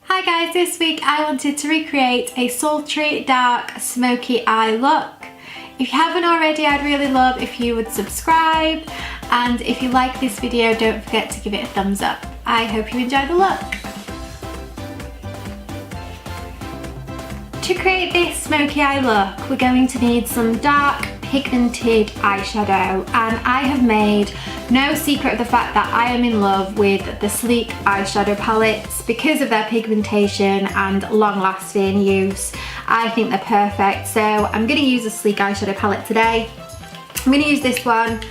Hi guys, this week I wanted to recreate a sultry dark smoky eye look. If you haven't already, I'd really love if you would subscribe, and if you like this video, don't forget to give it a thumbs up. I hope you enjoy the look. To create this smoky eye look, we're going to need some dark pigmented eyeshadow, and I have made no secret of the fact that I am in love with the Sleek eyeshadow palettes because of their pigmentation and long-lasting use. I think they're perfect, so I'm going to use a Sleek eyeshadow palette today. I'm going to use this one,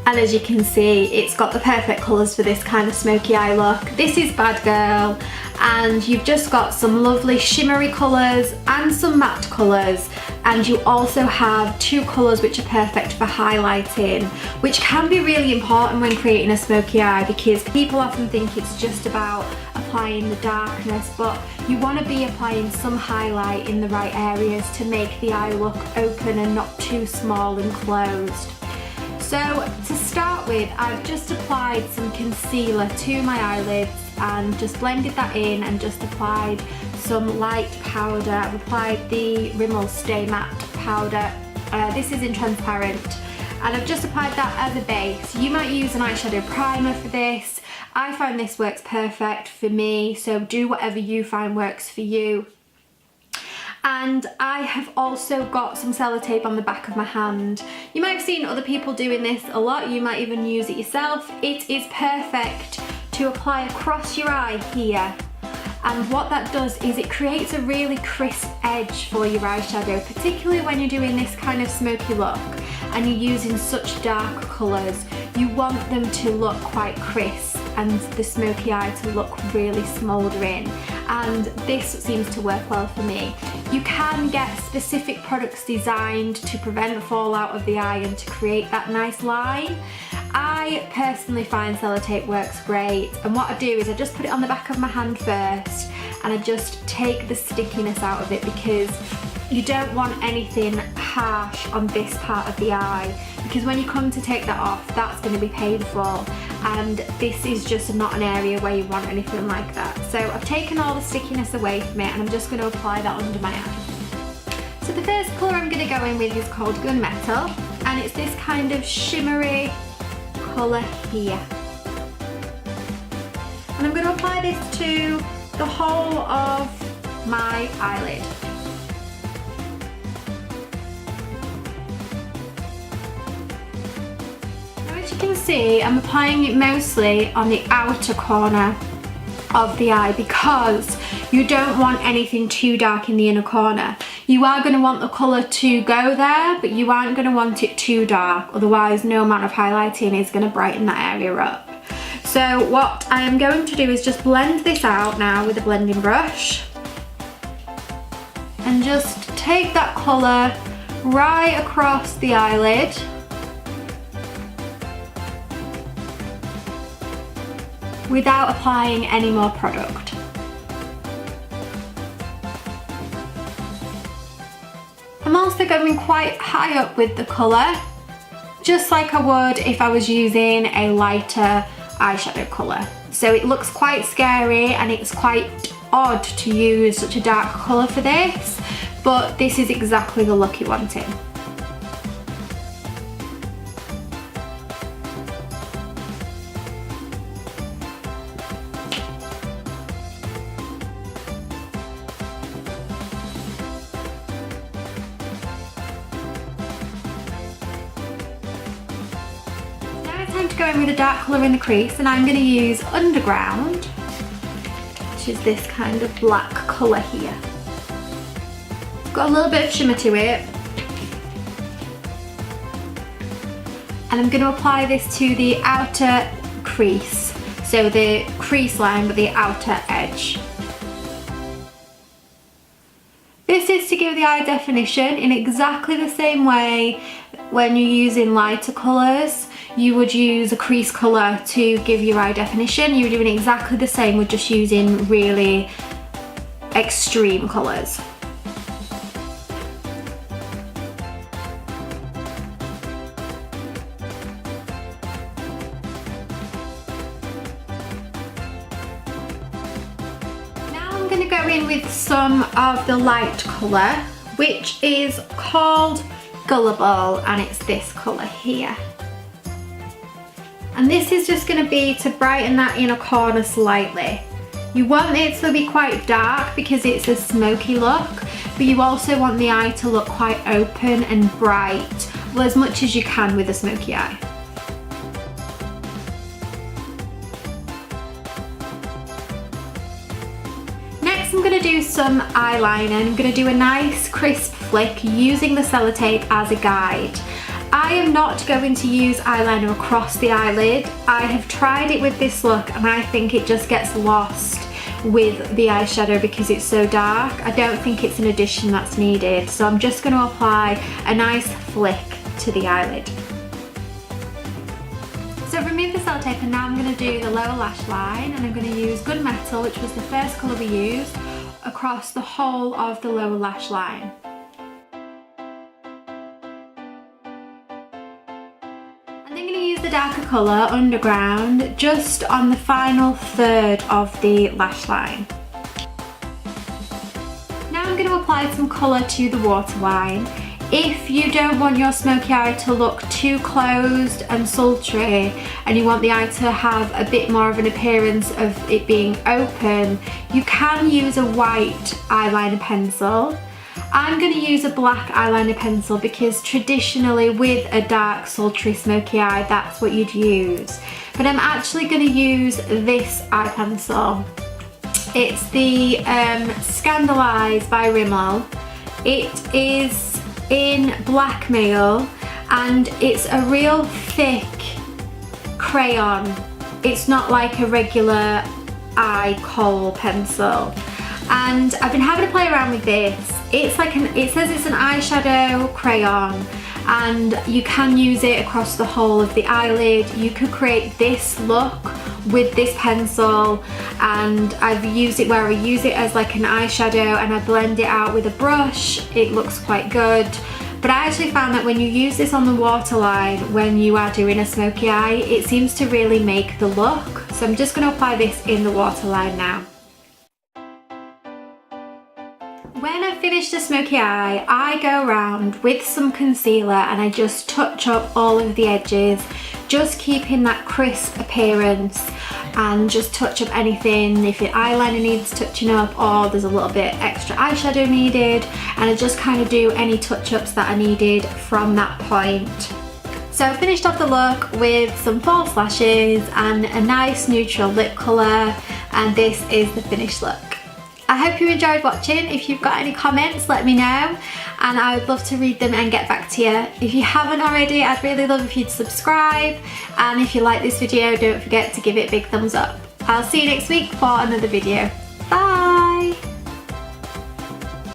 and as you can see, it's got the perfect colours for this kind of smoky eye look. This is Bad Girl, and you've just got some lovely shimmery colours and some matte colours, and you also have two colours which are perfect for highlighting, which can be really important when creating a smoky eye, because people often think it's just about applying the darkness, but you want to be applying some highlight in the right areas to make the eye look open and not too small and closed. So to start with, I've just applied some concealer to my eyelids and just blended that in, and just applied some light powder. I've applied the Rimmel Stay Matte powder. This is in transparent, and I've just applied that as a base. You might use an eyeshadow primer for this. I find this works perfect for me, so do whatever you find works for you. And I have also got some sellotape on the back of my hand. You might have seen other people doing this a lot, you might even use it yourself. It is perfect to apply across your eye here. And what that does is it creates a really crisp edge for your eyeshadow, particularly when you're doing this kind of smoky look and you're using such dark colours. You want them to look quite crisp and the smoky eye to look really smouldering, and this seems to work well for me. You can get specific products designed to prevent fallout of the eye and to create that nice line. I personally find sellotape works great, and what I do is I just put it on the back of my hand first, and I just take the stickiness out of it, because you don't want anything harsh on this part of the eye, because when you come to take that off, that's going to be painful, and this is just not an area where you want anything like that. So I've taken all the stickiness away from it, and I'm just going to apply that under my eye. So the first colour I'm going to go in with is called Gunmetal, and it's this kind of shimmery colour here. And I'm going to apply this to the whole of my eyelid. As you can see, I'm applying it mostly on the outer corner of the eye, because you don't want anything too dark in the inner corner. You are going to want the colour to go there, but you aren't going to want it too dark, otherwise no amount of highlighting is going to brighten that area up. So what I am going to do is just blend this out now with a blending brush, and just take that colour right across the eyelid. Without applying any more product. I'm also going quite high up with the colour, just like I would if I was using a lighter eyeshadow colour. So it looks quite scary, and it's quite odd to use such a dark colour for this, but this is exactly the look you wanted. Time to go in with a dark colour in the crease, and I'm going to use Underground, which is this kind of black colour here. Got a little bit of shimmer to it, and I'm going to apply this to the outer crease, so the crease line but the outer edge. This is to give the eye definition in exactly the same way when you're using lighter colours. You would use a crease colour to give your eye definition. You're doing exactly the same with just using really extreme colours. to go in with some of the light colour, which is called Gullible, and it's this colour here. And this is just going to be to brighten that inner corner slightly. You want it to be quite dark because it's a smoky look, but you also want the eye to look quite open and bright, well, as much as you can with a smoky eye. I'm going to do some eyeliner. I'm going to do a nice crisp flick using the sellotape as a guide. I am not going to use eyeliner across the eyelid. I have tried it with this look and I think it just gets lost with the eyeshadow because it's so dark. I don't think it's an addition that's needed, so I'm just going to apply a nice flick to the eyelid. So I've removed the sellotape and now I'm going to do the lower lash line, and I'm going to use Gunmetal, which was the first colour we used, across the whole of the lower lash line. And then I'm going to use the darker colour, Underground, just on the final third of the lash line. Now I'm going to apply some colour to the waterline. If you don't want your smoky eye to look too closed and sultry, and you want the eye to have a bit more of an appearance of it being open, you can use a white eyeliner pencil. I'm going to use a black eyeliner pencil because traditionally with a dark sultry smoky eye that's what you'd use. But I'm actually going to use this eye pencil. It's the Scandalize by Rimmel. It is in Blackmail and it's a real thick crayon. It's not like a regular eye kohl pencil, and I've been having to play around with this. It's like it says it's an eyeshadow crayon, and you can use it across the whole of the eyelid. You could create this look with this pencil, and I've used it where I use it as like an eyeshadow and I blend it out with a brush. It looks quite good. But I actually found that when you use this on the waterline, when you are doing a smoky eye, it seems to really make the look. So I'm just going to apply this in the waterline now. When I finish the smoky eye, I go around with some concealer and I just touch up all of the edges, just keeping that crisp appearance, and just touch up anything if your eyeliner needs touching up or there's a little bit extra eyeshadow needed, and I just kind of do any touch-ups that I needed from that point. So I finished off the look with some false lashes and a nice neutral lip colour, and this is the finished look. I hope you enjoyed watching. If you've got any comments, let me know and I would love to read them and get back to you. If you haven't already, I'd really love if you'd subscribe, and if you like this video, don't forget to give it a big thumbs up. I'll see you next week for another video.